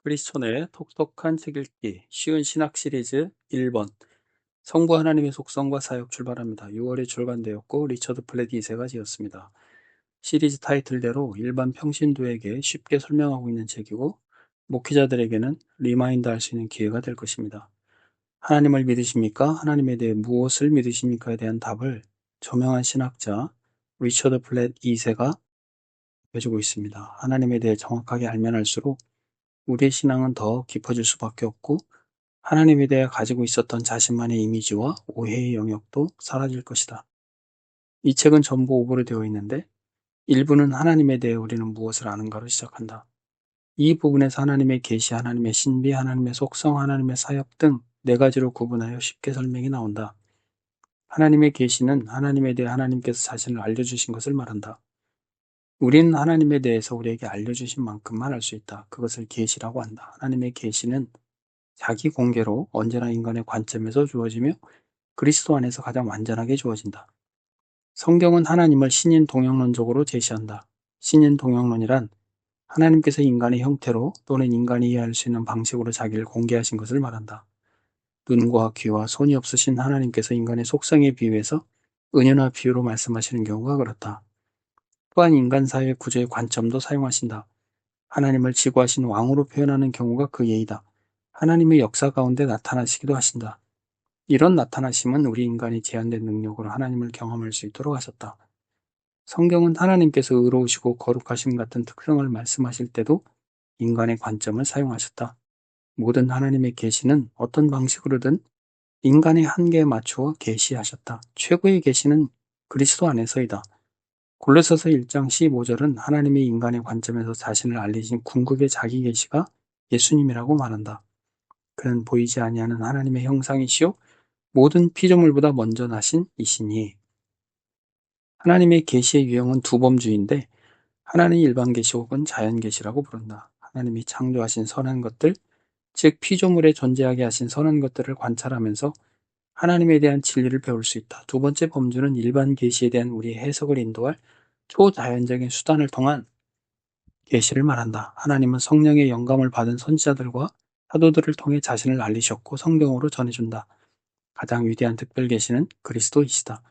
크리스천의 톡톡한 책 읽기 쉬운 신학 시리즈 1번 성부 하나님의 속성과 사역 출발합니다. 6월에 출간되었고 리처드 플랫 2세가 지었습니다. 시리즈 타이틀대로 일반 평신도에게 쉽게 설명하고 있는 책이고 목회자들에게는 리마인드 할 수 있는 기회가 될 것입니다. 하나님을 믿으십니까? 하나님에 대해 무엇을 믿으십니까?에 대한 답을 저명한 신학자 리처드 플랫 2세가 해주고 있습니다. 하나님에 대해 정확하게 알면 알수록 우리의 신앙은 더 깊어질 수밖에 없고 하나님에 대해 가지고 있었던 자신만의 이미지와 오해의 영역도 사라질 것이다. 이 책은 전부 오보로 되어 있는데 일부는 하나님에 대해 우리는 무엇을 아는가로 시작한다. 이 부분에서 하나님의 계시, 하나님의 신비, 하나님의 속성, 하나님의 사역 등 네 가지로 구분하여 쉽게 설명이 나온다. 하나님의 계시는 하나님에 대해 하나님께서 자신을 알려주신 것을 말한다. 우리는 하나님에 대해서 우리에게 알려주신 만큼만 알 수 있다. 그것을 계시라고 한다. 하나님의 계시는 자기 공개로 언제나 인간의 관점에서 주어지며 그리스도 안에서 가장 완전하게 주어진다. 성경은 하나님을 신인 동형론적으로 제시한다. 신인 동형론이란 하나님께서 인간의 형태로 또는 인간이 이해할 수 있는 방식으로 자기를 공개하신 것을 말한다. 눈과 귀와 손이 없으신 하나님께서 인간의 속성에 비유해서 은유나 비유로 말씀하시는 경우가 그렇다. 또한 인간 사회의 구조의 관점도 사용하신다. 하나님을 지구하신 왕으로 표현하는 경우가 그 예이다. 하나님의 역사 가운데 나타나시기도 하신다. 이런 나타나심은 우리 인간이 제한된 능력으로 하나님을 경험할 수 있도록 하셨다. 성경은 하나님께서 의로우시고 거룩하심 같은 특성을 말씀하실 때도 인간의 관점을 사용하셨다. 모든 하나님의 계시는 어떤 방식으로든 인간의 한계에 맞추어 계시하셨다. 최고의 계시는 그리스도 안에서이다. 골로새서 1장 15절은 하나님이 인간의 관점에서 자신을 알리신 궁극의 자기 계시가 예수님이라고 말한다. 그는 보이지 아니하는 하나님의 형상이시요 모든 피조물보다 먼저 나신 이시니. 하나님의 계시의 유형은 두 범주인데 하나는 일반 계시 혹은 자연 계시라고 부른다. 하나님이 창조하신 선한 것들, 즉 피조물에 존재하게 하신 선한 것들을 관찰하면서 하나님에 대한 진리를 배울 수 있다. 두 번째 범주는 일반 계시에 대한 우리의 해석을 인도할 초자연적인 수단을 통한 계시를 말한다. 하나님은 성령의 영감을 받은 선지자들과 사도들을 통해 자신을 알리셨고 성경으로 전해준다. 가장 위대한 특별 계시는 그리스도이시다.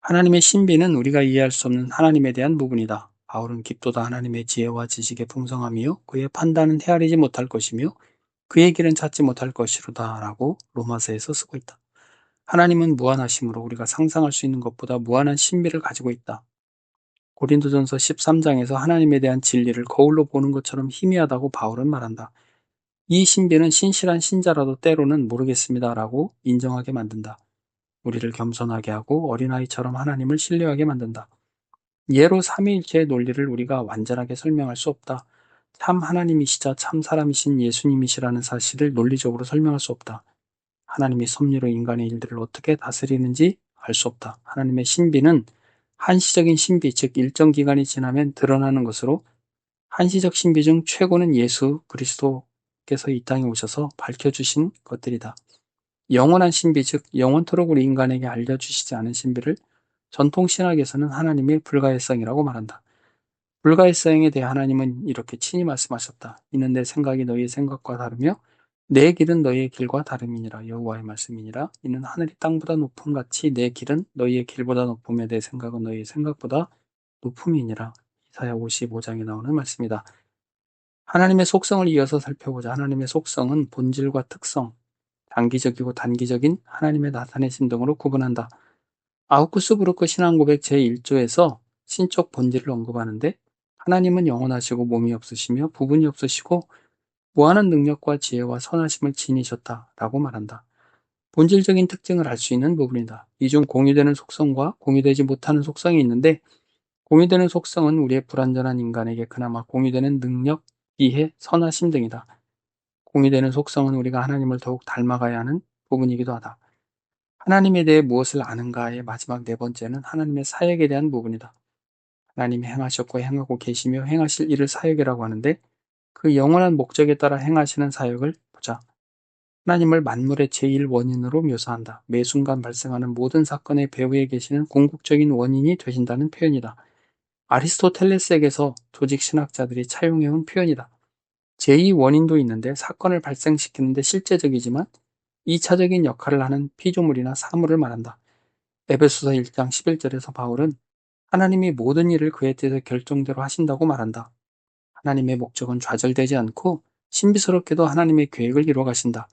하나님의 신비는 우리가 이해할 수 없는 하나님에 대한 부분이다. 바울은 깊도다 하나님의 지혜와 지식의 풍성함이요 그의 판단은 헤아리지 못할 것이며 그의 길은 찾지 못할 것이로다 라고 로마서에서 쓰고 있다. 하나님은 무한하심으로 우리가 상상할 수 있는 것보다 무한한 신비를 가지고 있다. 고린도전서 13장에서 하나님에 대한 진리를 거울로 보는 것처럼 희미하다고 바울은 말한다. 이 신비는 신실한 신자라도 때로는 모르겠습니다라고 인정하게 만든다. 우리를 겸손하게 하고 어린아이처럼 하나님을 신뢰하게 만든다. 예로 삼위일체의 논리를 우리가 완전하게 설명할 수 없다. 참 하나님이시자 참 사람이신 예수님이시라는 사실을 논리적으로 설명할 수 없다. 하나님이 섭리로 인간의 일들을 어떻게 다스리는지 알 수 없다. 하나님의 신비는 한시적인 신비, 즉 일정 기간이 지나면 드러나는 것으로 한시적 신비 중 최고는 예수 그리스도께서 이 땅에 오셔서 밝혀주신 것들이다. 영원한 신비, 즉 영원토록 우리 인간에게 알려주시지 않은 신비를 전통신학에서는 하나님의 불가해성이라고 말한다. 불가해성에 대해 하나님은 이렇게 친히 말씀하셨다. 이는 내 생각이 너희의 생각과 다르며 내 길은 너희의 길과 다름이니라. 여호와의 말씀이니라. 이는 하늘이 땅보다 높음 같이 내 길은 너희의 길보다 높으며 내 생각은 너희의 생각보다 높음이니라. 이사야 55장에 나오는 말씀이다. 하나님의 속성을 이어서 살펴보자. 하나님의 속성은 본질과 특성, 장기적이고 단기적인 하나님의 나타내심 등으로 구분한다. 아우쿠스 부르크 신앙고백 제1조에서 신적 본질을 언급하는데 하나님은 영원하시고 몸이 없으시며 부분이 없으시고 무한한 능력과 지혜와 선하심을 지니셨다라고 말한다. 본질적인 특징을 알 수 있는 부분이다. 이 중 공유되는 속성과 공유되지 못하는 속성이 있는데 공유되는 속성은 우리의 불완전한 인간에게 그나마 공유되는 능력, 이해, 선하심 등이다. 공유되는 속성은 우리가 하나님을 더욱 닮아가야 하는 부분이기도 하다. 하나님에 대해 무엇을 아는가의 마지막 네 번째는 하나님의 사역에 대한 부분이다. 하나님이 행하셨고 행하고 계시며 행하실 일을 사역이라고 하는데 그 영원한 목적에 따라 행하시는 사역을 보자. 하나님을 만물의 제1원인으로 묘사한다. 매 순간 발생하는 모든 사건의 배후에 계시는 궁극적인 원인이 되신다는 표현이다. 아리스토텔레스에게서 조직 신학자들이 차용해온 표현이다. 제2 원인도 있는데 사건을 발생시키는데 실제적이지만 2차적인 역할을 하는 피조물이나 사물을 말한다. 에베소서 1장 11절에서 바울은 하나님이 모든 일을 그의 뜻의 결정대로 하신다고 말한다. 하나님의 목적은 좌절되지 않고 신비스럽게도 하나님의 계획을 이루어 가신다.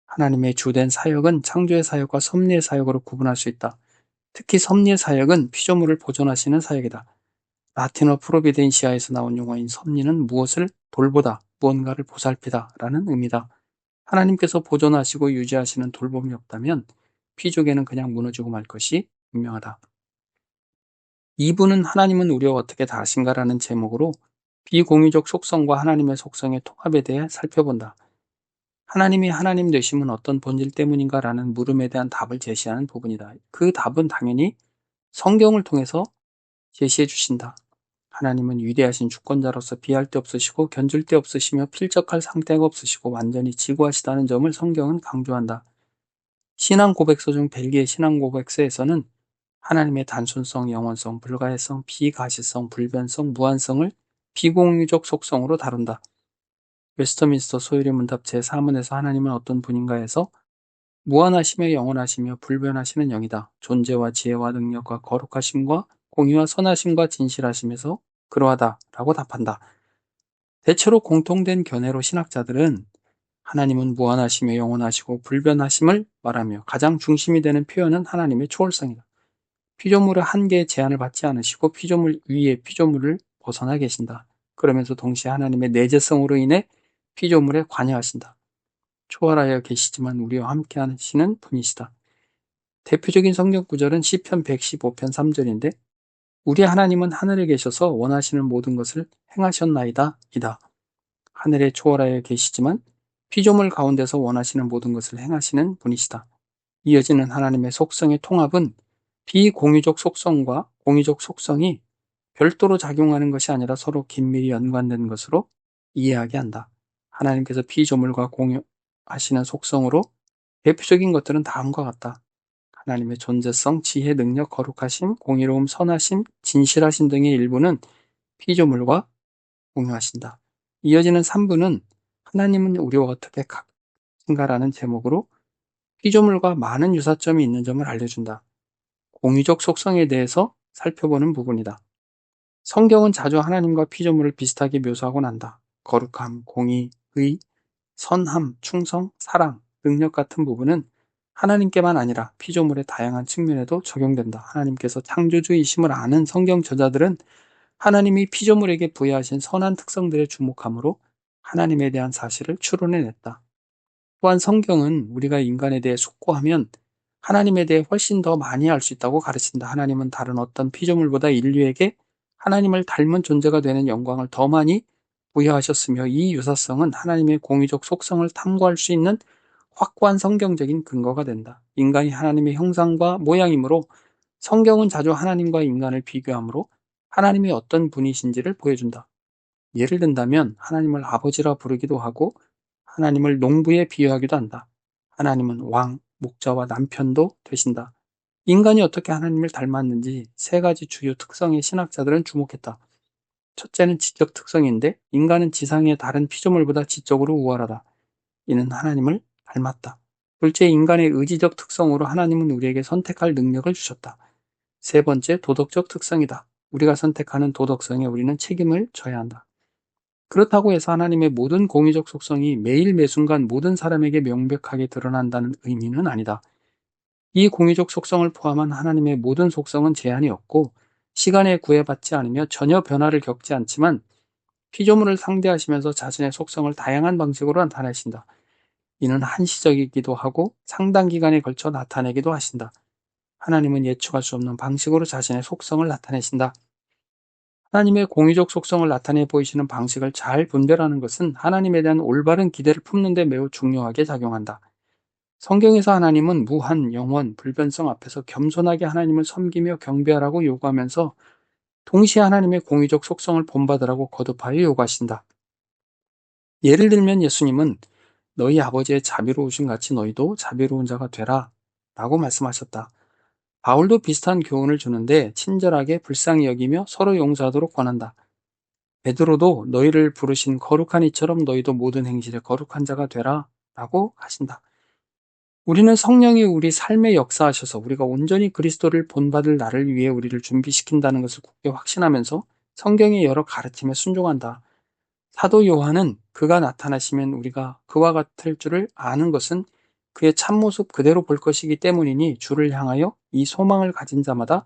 하나님의 주된 사역은 창조의 사역과 섭리의 사역으로 구분할 수 있다. 특히 섭리의 사역은 피조물을 보존하시는 사역이다. 라틴어 프로비덴시아에서 나온 용어인 섭리는 무엇을 돌보다, 무언가를 보살피다 라는 의미다. 하나님께서 보존하시고 유지하시는 돌봄이 없다면 피조계는 그냥 무너지고 말 것이 분명하다. 2부는 하나님은 우리와 어떻게 다하신가라는 제목으로 비공유적 속성과 하나님의 속성의 통합에 대해 살펴본다. 하나님이 하나님 되심은 어떤 본질 때문인가라는 물음에 대한 답을 제시하는 부분이다. 그 답은 당연히 성경을 통해서 제시해 주신다. 하나님은 위대하신 주권자로서 비할 데 없으시고 견줄 데 없으시며 필적할 상대가 없으시고 완전히 지구하시다는 점을 성경은 강조한다. 신앙 고백서 중 벨기에 신앙 고백서에서는 하나님의 단순성, 영원성, 불가해성, 비가시성, 불변성, 무한성을 비공유적 속성으로 다룬다. 웨스터민스터 소유리 문답 제4문에서 하나님은 어떤 분인가에서 무한하시며 영원하시며 불변하시는 영이다. 존재와 지혜와 능력과 거룩하심과 공의와 선하심과 진실하심에서 그러하다 라고 답한다. 대체로 공통된 견해로 신학자들은 하나님은 무한하시며 영원하시고 불변하심을 말하며 가장 중심이 되는 표현은 하나님의 초월성이다. 피조물의 한계에 제한을 받지 않으시고 피조물 위에 피조물을 벗어나 계신다. 그러면서 동시에 하나님의 내재성으로 인해 피조물에 관여하신다. 초월하여 계시지만 우리와 함께 하시는 분이시다. 대표적인 성경 구절은 시편 115편 3절인데 우리 하나님은 하늘에 계셔서 원하시는 모든 것을 행하셨나이다 이다. 하늘에 초월하여 계시지만 피조물 가운데서 원하시는 모든 것을 행하시는 분이시다. 이어지는 하나님의 속성의 통합은 비공유적 속성과 공유적 속성이 별도로 작용하는 것이 아니라 서로 긴밀히 연관된 것으로 이해하게 한다. 하나님께서 피조물과 공유하시는 속성으로 대표적인 것들은 다음과 같다. 하나님의 존재성, 지혜, 능력, 거룩하심, 공의로움, 선하심, 진실하심 등의 일부는 피조물과 공유하신다. 이어지는 3부는 하나님은 우리와 어떻게 같은가라는 제목으로 피조물과 많은 유사점이 있는 점을 알려준다. 공유적 속성에 대해서 살펴보는 부분이다. 성경은 자주 하나님과 피조물을 비슷하게 묘사하곤 한다. 거룩함, 공의, 의, 선함, 충성, 사랑, 능력 같은 부분은 하나님께만 아니라 피조물의 다양한 측면에도 적용된다. 하나님께서 창조주이심을 아는 성경 저자들은 하나님이 피조물에게 부여하신 선한 특성들에 주목하므로 하나님에 대한 사실을 추론해냈다. 또한 성경은 우리가 인간에 대해 숙고하면 하나님에 대해 훨씬 더 많이 알 수 있다고 가르친다. 하나님은 다른 어떤 피조물보다 인류에게 하나님을 닮은 존재가 되는 영광을 더 많이 부여하셨으며 이 유사성은 하나님의 공의적 속성을 탐구할 수 있는 확고한 성경적인 근거가 된다. 인간이 하나님의 형상과 모양이므로 성경은 자주 하나님과 인간을 비교하므로 하나님이 어떤 분이신지를 보여준다. 예를 든다면 하나님을 아버지라 부르기도 하고 하나님을 농부에 비유하기도 한다. 하나님은 왕, 목자와 남편도 되신다. 인간이 어떻게 하나님을 닮았는지 세 가지 주요 특성의 신학자들은 주목했다. 첫째는 지적 특성인데 인간은 지상의 다른 피조물보다 지적으로 우월하다. 이는 하나님을 닮았다. 둘째, 인간의 의지적 특성으로 하나님은 우리에게 선택할 능력을 주셨다. 세 번째, 도덕적 특성이다. 우리가 선택하는 도덕성에 우리는 책임을 져야 한다. 그렇다고 해서 하나님의 모든 공의적 속성이 매일 매순간 모든 사람에게 명백하게 드러난다는 의미는 아니다. 이 공의적 속성을 포함한 하나님의 모든 속성은 제한이 없고 시간에 구애받지 않으며 전혀 변화를 겪지 않지만 피조물을 상대하시면서 자신의 속성을 다양한 방식으로 나타내신다. 이는 한시적이기도 하고 상당 기간에 걸쳐 나타내기도 하신다. 하나님은 예측할 수 없는 방식으로 자신의 속성을 나타내신다. 하나님의 공의적 속성을 나타내 보이시는 방식을 잘 분별하는 것은 하나님에 대한 올바른 기대를 품는 데 매우 중요하게 작용한다. 성경에서 하나님은 무한, 영원, 불변성 앞에서 겸손하게 하나님을 섬기며 경배하라고 요구하면서 동시에 하나님의 공의적 속성을 본받으라고 거듭하여 요구하신다. 예를 들면 예수님은 너희 아버지의 자비로우신 같이 너희도 자비로운 자가 되라 라고 말씀하셨다. 바울도 비슷한 교훈을 주는데 친절하게 불쌍히 여기며 서로 용서하도록 권한다. 베드로도 너희를 부르신 거룩한 이처럼 너희도 모든 행실에 거룩한 자가 되라 라고 하신다. 우리는 성령이 우리 삶에 역사하셔서 우리가 온전히 그리스도를 본받을 날을 위해 우리를 준비시킨다는 것을 굳게 확신하면서 성경의 여러 가르침에 순종한다. 사도 요한은 그가 나타나시면 우리가 그와 같을 줄을 아는 것은 그의 참모습 그대로 볼 것이기 때문이니 주를 향하여 이 소망을 가진 자마다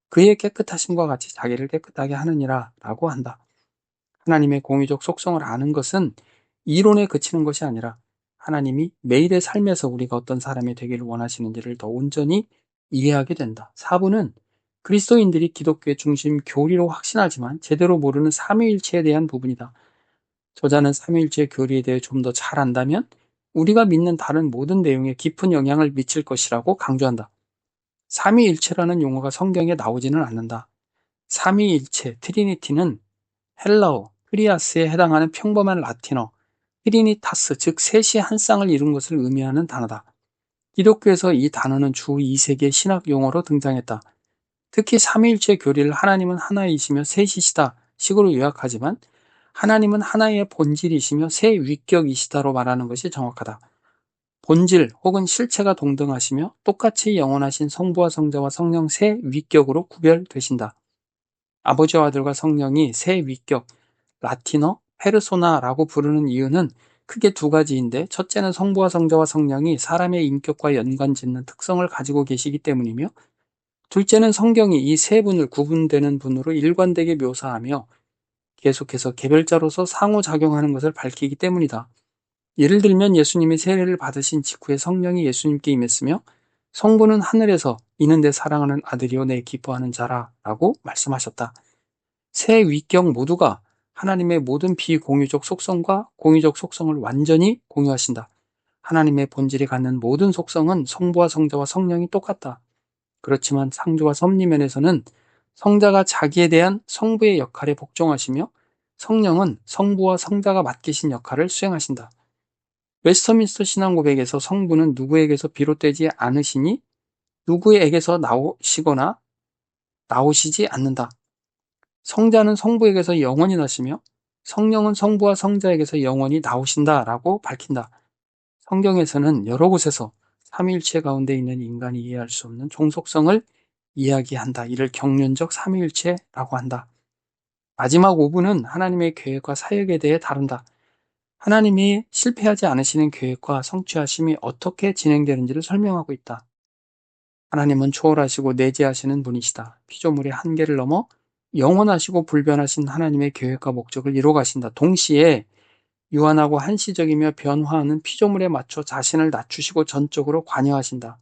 그의 깨끗하심과 같이 자기를 깨끗하게 하느니라 라고 한다. 하나님의 공의적 속성을 아는 것은 이론에 그치는 것이 아니라 하나님이 매일의 삶에서 우리가 어떤 사람이 되기를 원하시는지를 더 온전히 이해하게 된다. 4부는 그리스도인들이 기독교의 중심 교리로 확신하지만 제대로 모르는 삼위일체에 대한 부분이다. 저자는 삼위일체 교리에 대해 좀 더 잘 안다면 우리가 믿는 다른 모든 내용에 깊은 영향을 미칠 것이라고 강조한다. 삼위일체라는 용어가 성경에 나오지는 않는다. 삼위일체, 트리니티는 헬라어, 크리아스에 해당하는 평범한 라틴어, 트리니타스, 즉 셋이 한 쌍을 이룬 것을 의미하는 단어다. 기독교에서 이 단어는 주 2세기의 신학 용어로 등장했다. 특히 삼위일체 교리를 하나님은 하나이시며 셋이시다 식으로 요약하지만 하나님은 하나의 본질이시며 세 위격이시다로 말하는 것이 정확하다. 본질 혹은 실체가 동등하시며 똑같이 영원하신 성부와 성자와 성령 세 위격으로 구별되신다. 아버지와 아들과 성령이 세 위격, 라틴어 페르소나라고 부르는 이유는 크게 두 가지인데 첫째는 성부와 성자와 성령이 사람의 인격과 연관짓는 특성을 가지고 계시기 때문이며 둘째는 성경이 이 세 분을 구분되는 분으로 일관되게 묘사하며 계속해서 개별자로서 상호작용하는 것을 밝히기 때문이다. 예를 들면 예수님이 세례를 받으신 직후에 성령이 예수님께 임했으며 성부는 하늘에서 이는 내 사랑하는 아들이요 내 기뻐하는 자라 라고 말씀하셨다. 세 위격 모두가 하나님의 모든 비공유적 속성과 공유적 속성을 완전히 공유하신다. 하나님의 본질이 갖는 모든 속성은 성부와 성자와 성령이 똑같다. 그렇지만 창조와 섭리면에서는 성자가 자기에 대한 성부의 역할에 복종하시며 성령은 성부와 성자가 맡기신 역할을 수행하신다. 웨스터민스터 신앙고백에서 성부는 누구에게서 비롯되지 않으시니 누구에게서 나오시지 않는다. 성자는 성부에게서 영원히 나시며 성령은 성부와 성자에게서 영원히 나오신다라고 밝힌다. 성경에서는 여러 곳에서 삼위일체 가운데 있는 인간이 이해할 수 없는 종속성을 이야기한다. 이를 경륜적 삼위일체라고 한다. 마지막 5부는 하나님의 계획과 사역에 대해 다룬다. 하나님이 실패하지 않으시는 계획과 성취하심이 어떻게 진행되는지를 설명하고 있다. 하나님은 초월하시고 내재하시는 분이시다. 피조물의 한계를 넘어 영원하시고 불변하신 하나님의 계획과 목적을 이뤄가신다. 동시에 유한하고 한시적이며 변화하는 피조물에 맞춰 자신을 낮추시고 전적으로 관여하신다.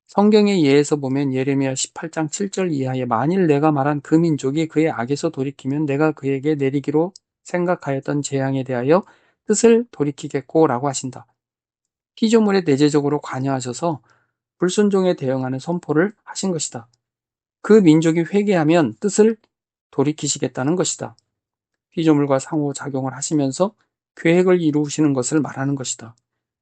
성경의 예에서 보면 예레미야 18장 7절 이하에 만일 내가 말한 그 민족이 그의 악에서 돌이키면 내가 그에게 내리기로 생각하였던 재앙에 대하여 뜻을 돌이키겠고 라고 하신다. 피조물에 내재적으로 관여하셔서 불순종에 대응하는 선포를 하신 것이다. 그 민족이 회개하면 뜻을 돌이키시겠다는 것이다. 피조물과 상호작용을 하시면서 계획을 이루시는 것을 말하는 것이다.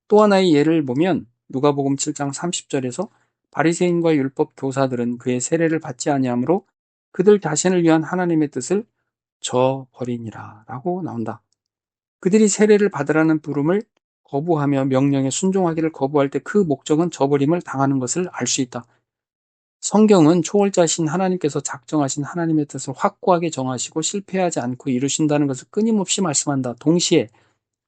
또 하나의 예를 보면 누가복음 7장 30절에서 바리새인과 율법 교사들은 그의 세례를 받지 아니하므로 그들 자신을 위한 하나님의 뜻을 저버리니라 라고 나온다. 그들이 세례를 받으라는 부름을 거부하며 명령에 순종하기를 거부할 때 그 목적은 저버림을 당하는 것을 알 수 있다. 성경은 초월자신 하나님께서 작정하신 하나님의 뜻을 확고하게 정하시고 실패하지 않고 이루신다는 것을 끊임없이 말씀한다. 동시에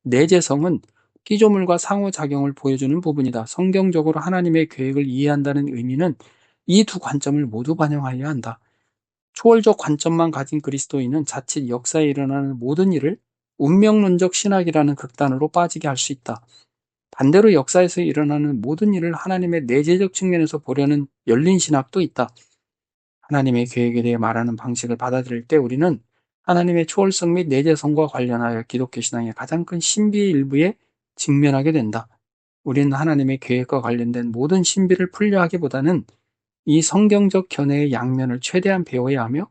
내재성은 피조물과 상호작용을 보여주는 부분이다. 성경적으로 하나님의 계획을 이해한다는 의미는 이 두 관점을 모두 반영하여야 한다. 초월적 관점만 가진 그리스도인은 자칫 역사에 일어나는 모든 일을 운명론적 신학이라는 극단으로 빠지게 할 수 있다. 반대로 역사에서 일어나는 모든 일을 하나님의 내재적 측면에서 보려는 열린 신학도 있다. 하나님의 계획에 대해 말하는 방식을 받아들일 때 우리는 하나님의 초월성 및 내재성과 관련하여 기독교 신앙의 가장 큰 신비의 일부에 직면하게 된다. 우리는 하나님의 계획과 관련된 모든 신비를 풀려하기보다는 이 성경적 견해의 양면을 최대한 배워야 하며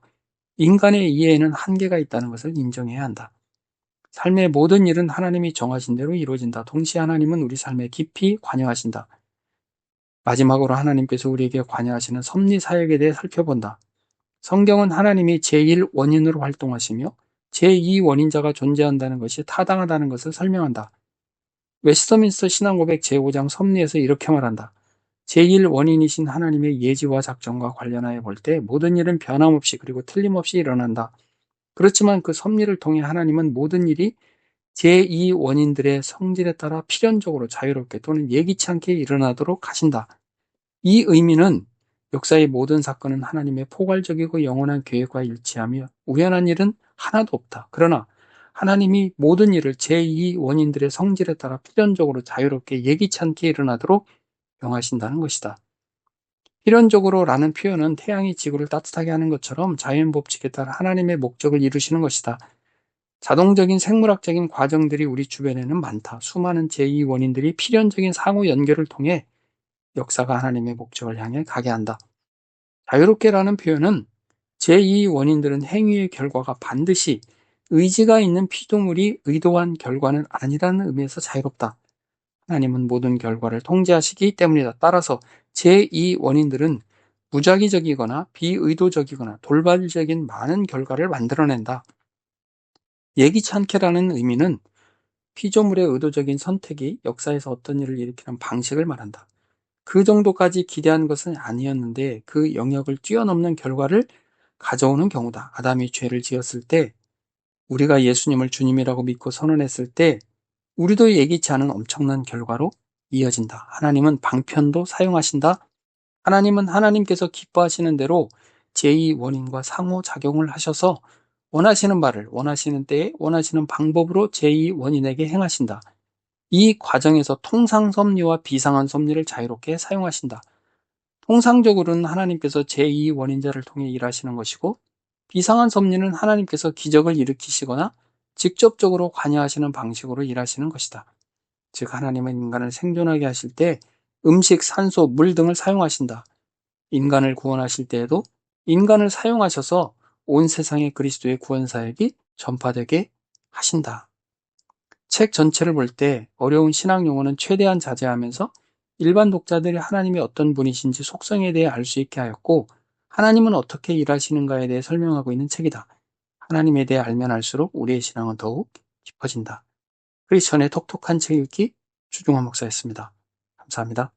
인간의 이해에는 한계가 있다는 것을 인정해야 한다. 삶의 모든 일은 하나님이 정하신 대로 이루어진다. 동시에 하나님은 우리 삶에 깊이 관여하신다. 마지막으로 하나님께서 우리에게 관여하시는 섭리 사역에 대해 살펴본다. 성경은 하나님이 제1원인으로 활동하시며 제2원인자가 존재한다는 것이 타당하다는 것을 설명한다. 웨스터민스터 신앙고백 제5장 섭리에서 이렇게 말한다. 제1원인이신 하나님의 예지와 작정과 관련하여 볼 때 모든 일은 변함없이 그리고 틀림없이 일어난다. 그렇지만 그 섭리를 통해 하나님은 모든 일이 제2원인들의 성질에 따라 필연적으로 자유롭게 또는 예기치 않게 일어나도록 하신다. 이 의미는 역사의 모든 사건은 하나님의 포괄적이고 영원한 계획과 일치하며 우연한 일은 하나도 없다. 그러나 하나님이 모든 일을 제2원인들의 성질에 따라 필연적으로 자유롭게 예기치 않게 일어나도록 명하신다는 것이다. 필연적으로라는 표현은 태양이 지구를 따뜻하게 하는 것처럼 자연 법칙에 따라 하나님의 목적을 이루시는 것이다. 자동적인 생물학적인 과정들이 우리 주변에는 많다. 수많은 제2원인들이 필연적인 상호 연결을 통해 역사가 하나님의 목적을 향해 가게 한다. 자유롭게라는 표현은 제2원인들은 행위의 결과가 반드시 의지가 있는 피조물이 의도한 결과는 아니라는 의미에서 자유롭다. 하나님은 모든 결과를 통제하시기 때문이다. 따라서 제2원인들은 무작위적이거나 비의도적이거나 돌발적인 많은 결과를 만들어낸다. 예기치 않게라는 의미는 피조물의 의도적인 선택이 역사에서 어떤 일을 일으키는 방식을 말한다. 그 정도까지 기대한 것은 아니었는데 그 영역을 뛰어넘는 결과를 가져오는 경우다. 아담이 죄를 지었을 때, 우리가 예수님을 주님이라고 믿고 선언했을 때 우리도 예기치 않은 엄청난 결과로 이어진다. 하나님은 방편도 사용하신다. 하나님은 하나님께서 기뻐하시는 대로 제2원인과 상호작용을 하셔서 원하시는 바를 원하시는 때에 원하시는 방법으로 제2원인에게 행하신다. 이 과정에서 통상 섭리와 비상한 섭리를 자유롭게 사용하신다. 통상적으로는 하나님께서 제2원인자를 통해 일하시는 것이고, 비상한 섭리는 하나님께서 기적을 일으키시거나 직접적으로 관여하시는 방식으로 일하시는 것이다. 즉 하나님은 인간을 생존하게 하실 때 음식, 산소, 물 등을 사용하신다. 인간을 구원하실 때에도 인간을 사용하셔서 온 세상에 그리스도의 구원 사역이 전파되게 하신다. 책 전체를 볼 때 어려운 신학 용어는 최대한 자제하면서 일반 독자들이 하나님이 어떤 분이신지 속성에 대해 알 수 있게 하였고, 하나님은 어떻게 일하시는가에 대해 설명하고 있는 책이다. 하나님에 대해 알면 알수록 우리의 신앙은 더욱 깊어진다. 크리스천의 톡톡한 책 읽기, 주중환 목사였습니다. 감사합니다.